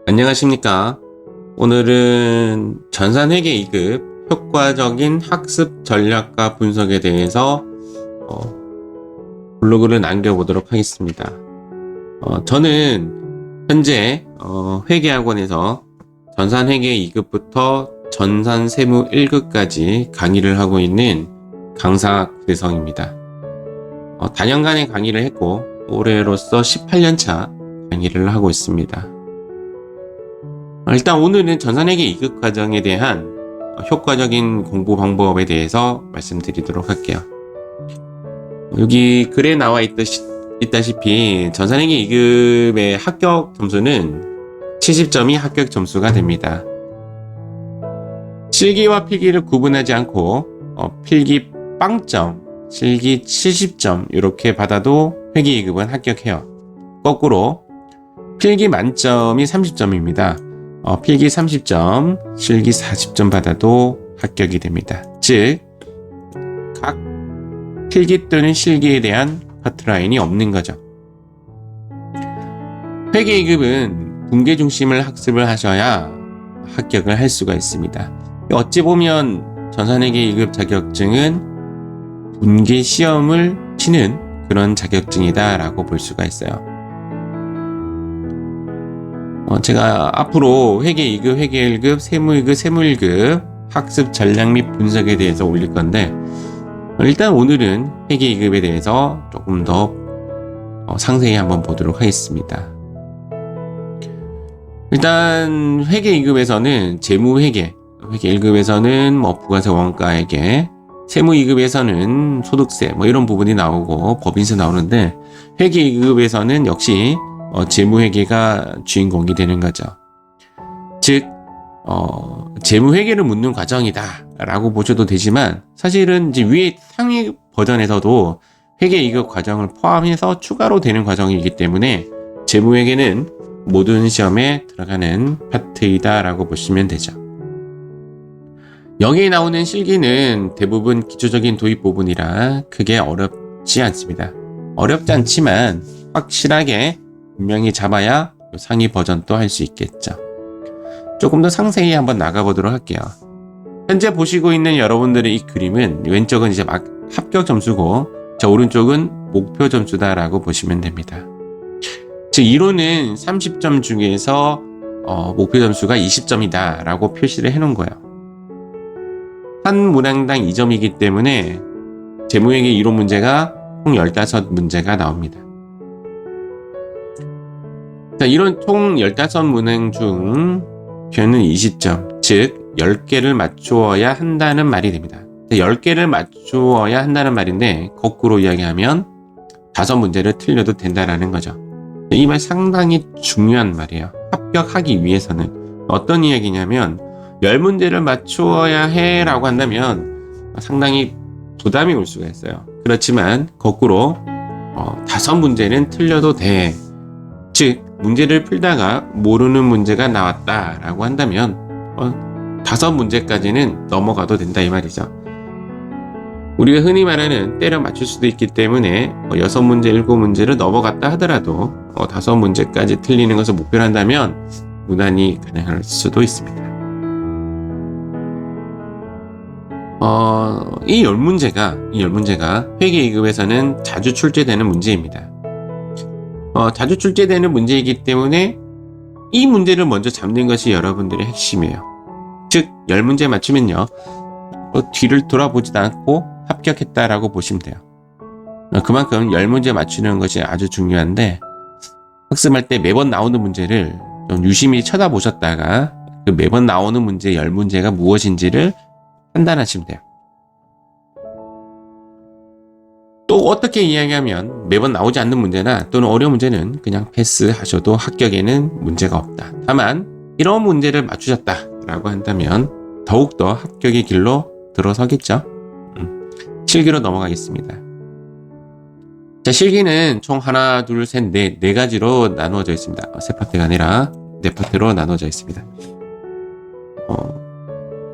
안녕하십니까. 오늘은 전산회계 2급 효과적인 학습 전략과 분석에 대해서 블로그를 남겨보도록 하겠습니다. 저는 현재 회계학원에서 전산회계 2급부터 전산세무 1급까지 강의를 하고 있는 강사 구대성입니다. 다년간의 강의를 했고 올해로서 18년차 강의를 하고 있습니다. 일단 오늘은 전산회계 2급 과정에 대한 효과적인 공부 방법에 대해서 말씀드리도록 할게요. 여기 글에 나와 있다시피 전산회계 2급의 합격 점수는 70점이 합격 점수가 됩니다. 실기와 필기를 구분하지 않고 필기 빵점, 실기 70점 이렇게 받아도 회계 2급은 합격해요. 거꾸로 필기 만점이 30점입니다. 필기 30점, 실기 40점 받아도 합격이 됩니다. 즉, 각 필기 또는 실기에 대한 커트라인이 없는 거죠. 회계 2급은 분계 중심을 학습을 하셔야 합격을 할 수가 있습니다. 어찌 보면 전산회계 2급 자격증은 분계 시험을 치는 그런 자격증이다 라고 볼 수가 있어요. 제가 앞으로 회계 2급, 회계 1급, 세무 2급, 세무 1급 학습 전략 및 분석에 대해서 올릴 건데 일단 오늘은 회계 2급에 대해서 조금 더 상세히 한번 보도록 하겠습니다. 일단 회계 2급에서는 재무회계, 회계 1급에서는 부가세 원가회계, 세무 2급에서는 소득세 이런 부분이 나오고 법인세 나오는데 회계 2급에서는 역시 재무회계가 주인공이 되는 거죠. 즉, 재무회계를 묻는 과정이다 라고 보셔도 되지만 사실은 이제 위에 상위 버전에서도 회계 2급 과정을 포함해서 추가로 되는 과정이기 때문에 재무회계는 모든 시험에 들어가는 파트이다 라고 보시면 되죠. 여기에 나오는 실기는 대부분 기초적인 도입 부분이라 크게 어렵지 않습니다. 어렵지 않지만 확실하게 분명히 잡아야 상위 버전도 할 수 있겠죠. 조금 더 상세히 한번 나가보도록 할게요. 현재 보시고 있는 여러분들의 이 그림은 왼쪽은 이제 합격 점수고 자 오른쪽은 목표 점수다라고 보시면 됩니다. 즉 이론은 30점 중에서 목표 점수가 20점이다 라고 표시를 해놓은 거예요. 한 문항당 2점이기 때문에 재무회계 이론 문제가 총 15문제가 나옵니다. 자, 이런 총 15문항 중 표는 20점, 즉 10개를 맞추어야 한다는 말이 됩니다. 10개를 맞추어야 한다는 말인데 거꾸로 이야기하면 5문제를 틀려도 된다라는 거죠. 이 말 상당히 중요한 말이에요. 합격하기 위해서는 어떤 이야기냐면 10문제를 맞추어야 해 라고 한다면 상당히 부담이 올 수가 있어요. 그렇지만 거꾸로 5문제는 틀려도 돼. 즉 문제를 풀다가 모르는 문제가 나왔다 라고 한다면 5문제까지는 넘어가도 된다 이 말이죠. 우리가 흔히 말하는 때려 맞출 수도 있기 때문에 6문제, 7문제를 넘어갔다 하더라도 5문제까지 틀리는 것을 목표로 한다면 무난히 가능할 수도 있습니다. 이 10문제가 회계 2급에서는 자주 출제되는 문제입니다. 자주 출제되는 문제이기 때문에 이 문제를 먼저 잡는 것이 여러분들의 핵심이에요. 즉 10문제 맞추면요 뒤를 돌아보지도 않고 합격했다라고 보시면 돼요. 그만큼 10문제 맞추는 것이 아주 중요한데 학습할 때 매번 나오는 문제를 좀 유심히 쳐다보셨다가 그 매번 나오는 문제 10문제가 무엇인지를 판단하시면 돼요. 또 어떻게 이야기하면 매번 나오지 않는 문제나 또는 어려운 문제는 그냥 패스하셔도 합격에는 문제가 없다. 다만 이런 문제를 맞추셨다라고 한다면 더욱더 합격의 길로 들어서겠죠. 실기로 넘어가겠습니다. 자, 실기는 총 하나, 둘, 셋, 네 가지로 나누어져 있습니다. 세 파트가 아니라 네 파트로 나누어져 있습니다.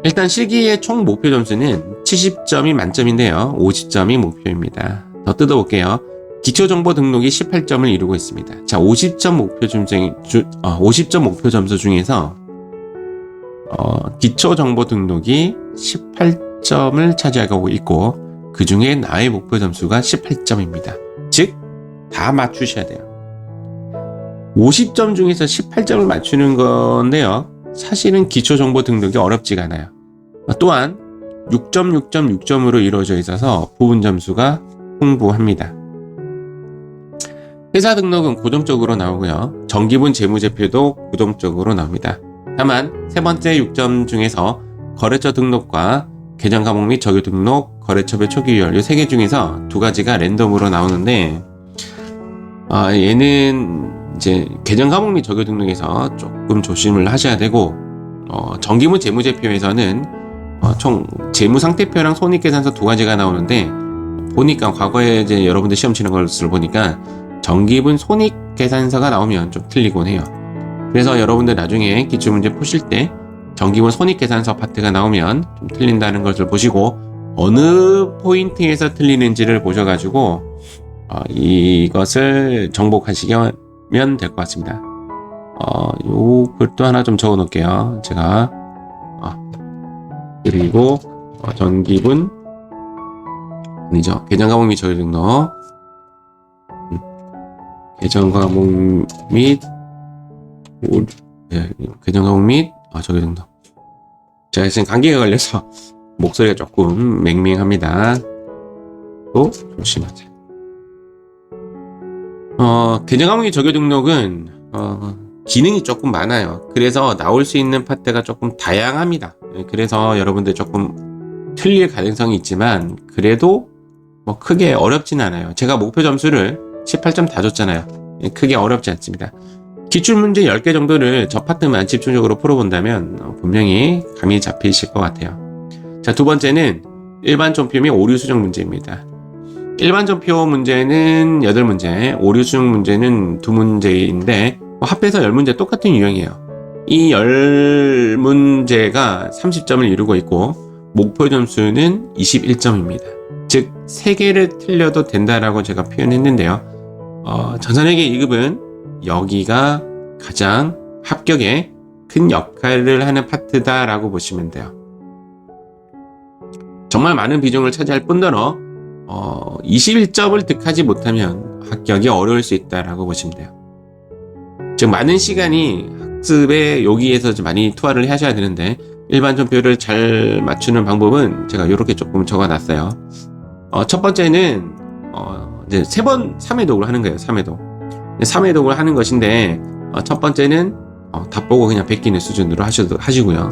일단 실기의 총 목표 점수는 70점이 만점인데요. 50점이 목표입니다. 더 뜯어볼게요. 기초정보 등록이 18점을 이루고 있습니다. 자, 50점 목표 점수 중에서 기초정보 등록이 18점을 차지하고 있고 그 중에 나의 목표 점수가 18점입니다. 즉, 다 맞추셔야 돼요. 50점 중에서 18점을 맞추는 건데요. 사실은 기초정보 등록이 어렵지가 않아요. 또한 6.6.6점으로 이루어져 있어서 부분 점수가 풍부합니다. 회사 등록은 고정적으로 나오고요. 정기분 재무제표도 고정적으로 나옵니다. 다만 세 번째 6점 중에서 거래처 등록과 계정 과목 및 적유 등록, 거래처별 초기 유효 이 3개 중에서 2가지가 랜덤으로 나오는데 얘는 이제 계정 과목 및 적유 등록에서 조금 조심을 하셔야 되고 정기분 재무제표에서는 총 재무상태표랑 손익계산서 2가지가 나오는데 보니까 과거에 이제 여러분들 시험 치는 것을 보니까 정기분 손익계산서가 나오면 좀 틀리곤 해요. 그래서 여러분들 나중에 기출문제 푸실 때 정기분 손익계산서 파트가 나오면 좀 틀린다는 것을 보시고 어느 포인트에서 틀리는지를 보셔가지고 이것을 정복하시면 될 것 같습니다. 요 글도 하나 좀 적어 놓을게요. 제가 그리고 정기분 아니죠. 계정 과목 및 적유 등록 계정 과목 및 계정 과목 및 적유 등록. 제가 지금 감기가 걸려서 목소리가 조금 맹맹합니다. 또 조심하세요. 계정 과목 및 적유 등록은 기능이 조금 많아요. 그래서 나올 수 있는 파트가 조금 다양합니다. 그래서 여러분들 조금 틀릴 가능성이 있지만 그래도 뭐 크게 어렵진 않아요. 제가 목표 점수를 18점 다 줬잖아요. 크게 어렵지 않습니다. 기출문제 10개 정도를 저 파트만 집중적으로 풀어본다면 분명히 감이 잡히실 것 같아요. 자, 두 번째는 일반 전표 및 오류 수정 문제입니다. 일반 전표 문제는 8문제, 오류 수정 문제는 2문제인데 합해서 10문제 똑같은 유형이에요. 이 10문제가 30점을 이루고 있고 목표 점수는 21점입니다. 즉 3개를 틀려도 된다라고 제가 표현했는데요. 전산회계 2급은 여기가 가장 합격에 큰 역할을 하는 파트다라고 보시면 돼요. 정말 많은 비중을 차지할 뿐더러 21점을 득하지 못하면 합격이 어려울 수 있다라고 보시면 돼요. 즉 많은 시간이 학습에 여기에서 좀 많이 투하를 하셔야 되는데 일반 전표를 잘 맞추는 방법은 제가 이렇게 조금 적어놨어요. 첫 번째는 이제 3회독을 하는 거예요. 3회독. 3회독을 하는 것인데 첫 번째는 답 보고 그냥 베끼는 수준으로 하시고요.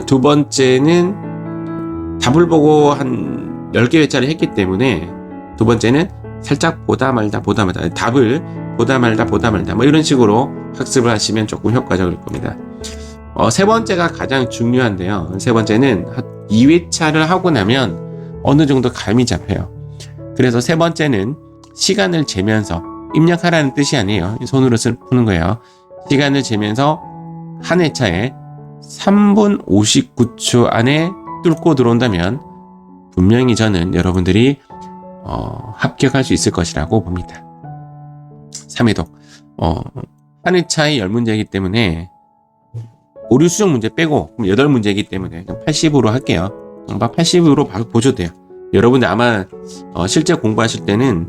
두 번째는 답을 보고 한 10개 회차를 했기 때문에 두 번째는 살짝 보다 말다 답을 보다 말다 뭐 이런 식으로 학습을 하시면 조금 효과적일 겁니다. 세 번째가 가장 중요한데요. 세 번째는 2회차를 하고 나면 어느 정도 감이 잡혀요. 그래서 세 번째는 시간을 재면서 입력하라는 뜻이 아니에요. 손으로 푸는 거예요. 시간을 재면서 한 회차에 3분 59초 안에 뚫고 들어온다면 분명히 저는 여러분들이 합격할 수 있을 것이라고 봅니다. 3회독 한 회차에 10문제이기 때문에 오류 수정 문제 빼고 8문제이기 때문에 80으로 할게요. 80으로 보셔도 돼요. 여러분들 아마 실제 공부하실 때는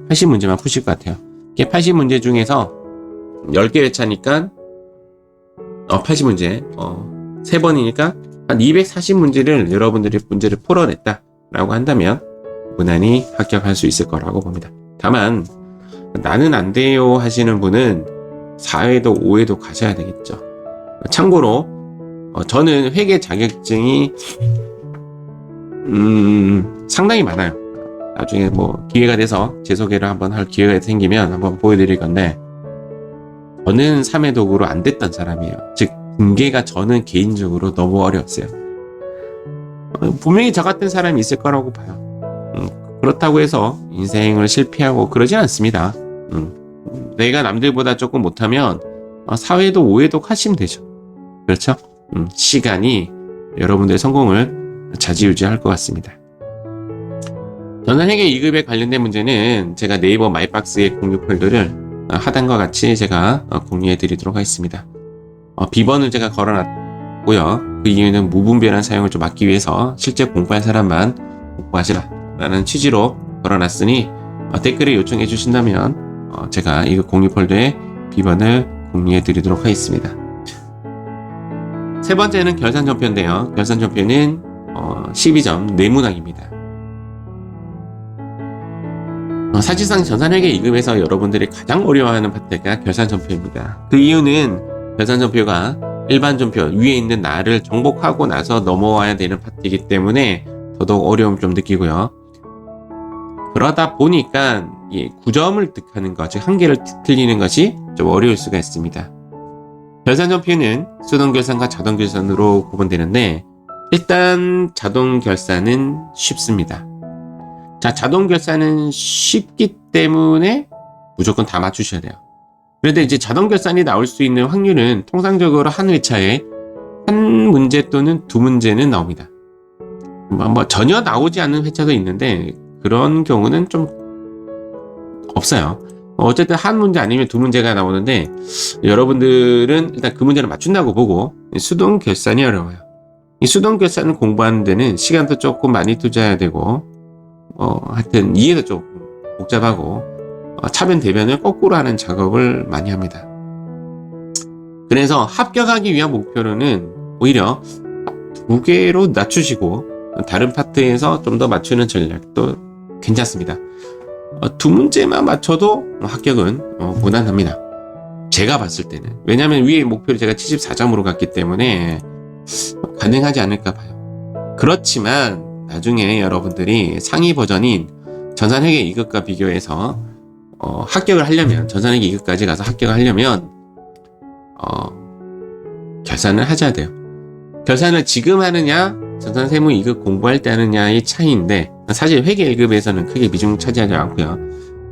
80문제만 푸실 것 같아요. 80문제 중에서 10개 회차니까 80문제 3번이니까 한 240문제를 여러분들이 문제를 풀어냈다 라고 한다면 무난히 합격할 수 있을 거라고 봅니다. 다만 나는 안 돼요 하시는 분은 4회도 5회도 가셔야 되겠죠. 참고로 저는 회계 자격증이 상당히 많아요. 나중에 뭐 기회가 돼서 제 소개를 한번 할 기회가 생기면 한번 보여드릴 건데 저는 3회독으로 안 됐던 사람이에요. 즉 분계가 저는 개인적으로 너무 어려웠어요. 분명히 저 같은 사람이 있을 거라고 봐요. 그렇다고 해서 인생을 실패하고 그러진 않습니다. 내가 남들보다 조금 못하면 4회독 5회독 하시면 되죠. 그렇죠? 시간이 여러분들의 성공을 좌지우지할 것 같습니다. 전산회계 2급에 관련된 문제는 제가 네이버 마이박스의 공유 폴더를 하단과 같이 제가 공유해 드리도록 하겠습니다. 비번을 제가 걸어놨고요. 그 이유는 무분별한 사용을 좀 막기 위해서 실제 공부할 사람만 공부하시라 라는 취지로 걸어놨으니 댓글에 요청해 주신다면 제가 이 공유 폴더에 비번을 공유해 드리도록 하겠습니다. 세 번째는 결산전표인데요. 결산전표는 12점 네모낭입니다. 사실상 전산회계 2급에서 여러분들이 가장 어려워하는 파트가 결산전표입니다. 그 이유는 결산전표가 일반 전표 위에 있는 날을 정복하고 나서 넘어와야 되는 파트이기 때문에 더더욱 어려움 좀 느끼고요. 그러다 보니까 9점을 득하는 것, 즉 한 개를 틀리는 것이 좀 어려울 수가 있습니다. 결산전표는 수동결산과 자동결산으로 구분되는데 일단 자동결산은 쉽습니다. 자, 자동결산은 쉽기 때문에 무조건 다 맞추셔야 돼요. 그런데 이제 자동결산이 나올 수 있는 확률은 통상적으로 한 회차에 한 문제 또는 두 문제는 나옵니다. 전혀 나오지 않는 회차도 있는데 그런 경우는 좀 없어요. 어쨌든 한 문제 아니면 두 문제가 나오는데 여러분들은 일단 그 문제를 맞춘다고 보고 수동 결산이 어려워요. 이 수동 결산을 공부하는 데는 시간도 조금 많이 투자해야 되고 하여튼 이해도 좀 복잡하고 차변 대변을 거꾸로 하는 작업을 많이 합니다. 그래서 합격하기 위한 목표로는 오히려 두 개로 낮추시고 다른 파트에서 좀 더 맞추는 전략도 괜찮습니다. 두 문제만 맞춰도 합격은 무난합니다. 제가 봤을 때는. 왜냐하면 위에 목표를 제가 74점으로 갔기 때문에 가능하지 않을까 봐요. 그렇지만 나중에 여러분들이 상위 버전인 전산회계 2급과 비교해서 합격을 하려면 전산회계 2급까지 가서 합격을 하려면 결산을 하셔야 돼요. 결산을 지금 하느냐 전산세무 2급 공부할 때 하느냐의 차이인데 사실 회계 1급에서는 크게 비중 차지하지 않고요.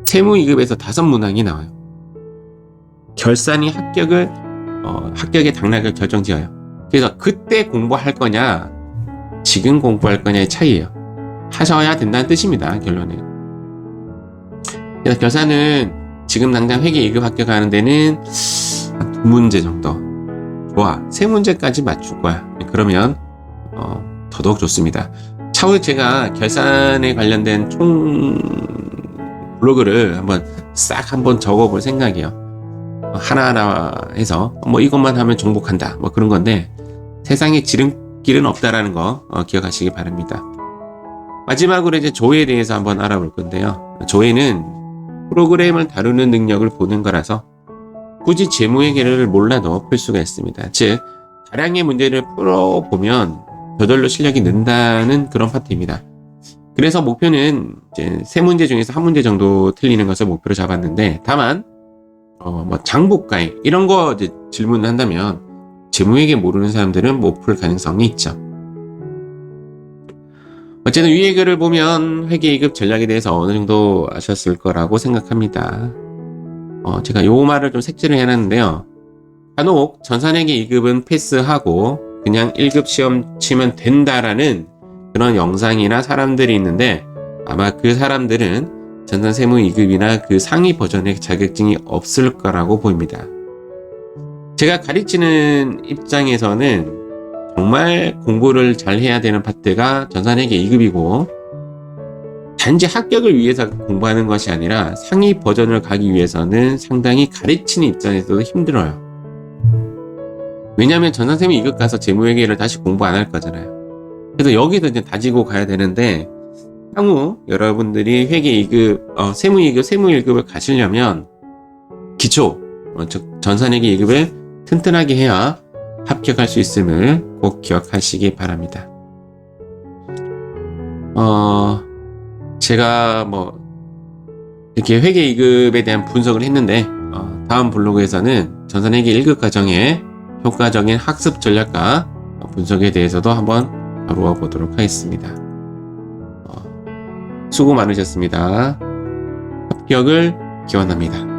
세무 2급에서 5문항이 나와요. 결산이 합격의 당락을 결정지어요. 그래서 그때 공부할 거냐 지금 공부할 거냐의 차이예요. 하셔야 된다는 뜻입니다. 결론은. 그래서 결산은 지금 당장 회계 2급 합격하는 데는 한 2문제 정도. 좋아. 3문제까지 맞출 거야. 그러면 더더욱 좋습니다. 차후 제가 결산에 관련된 총 블로그를 한번 적어볼 생각이에요. 하나하나 해서 이것만 하면 정복한다 그런 건데 세상에 지름길은 없다라는 거 기억하시기 바랍니다. 마지막으로 이제 조회에 대해서 한번 알아볼 건데요. 조회는 프로그램을 다루는 능력을 보는 거라서 굳이 재무회계를 몰라도 풀 수가 있습니다. 즉 다량의 문제를 풀어보면 저절로 실력이 는다는 그런 파트입니다. 그래서 목표는 이제 3문제 중에서 1문제 정도 틀리는 것을 목표로 잡았는데 다만 장부가액 이런 거 이제 질문을 한다면 재무회계 모르는 사람들은 못 풀 가능성이 있죠. 어쨌든 위의 글을 보면 회계 2급 전략에 대해서 어느 정도 아셨을 거라고 생각합니다. 제가 요 말을 좀 색칠을 해놨는데요. 간혹 전산회계 2급은 패스하고 그냥 1급 시험 치면 된다라는 그런 영상이나 사람들이 있는데 아마 그 사람들은 전산세무 2급이나 그 상위 버전의 자격증이 없을 거라고 보입니다. 제가 가르치는 입장에서는 정말 공부를 잘 해야 되는 파트가 전산회계 2급이고 단지 합격을 위해서 공부하는 것이 아니라 상위 버전을 가기 위해서는 상당히 가르치는 입장에서도 힘들어요. 왜냐하면 전산세무 2급 가서 재무회계를 다시 공부 안 할 거잖아요. 그래서 여기서 이제 다지고 가야 되는데 향후 여러분들이 회계 2급, 세무 2급, 세무 1급을 가시려면 기초, 즉 전산회계 2급을 튼튼하게 해야 합격할 수 있음을 꼭 기억하시기 바랍니다. 제가 이렇게 회계 2급에 대한 분석을 했는데 다음 블로그에서는 전산회계 1급 과정의 효과적인 학습 전략과 분석에 대해서도 한번 다루어 보도록 하겠습니다. 수고 많으셨습니다. 합격을 기원합니다.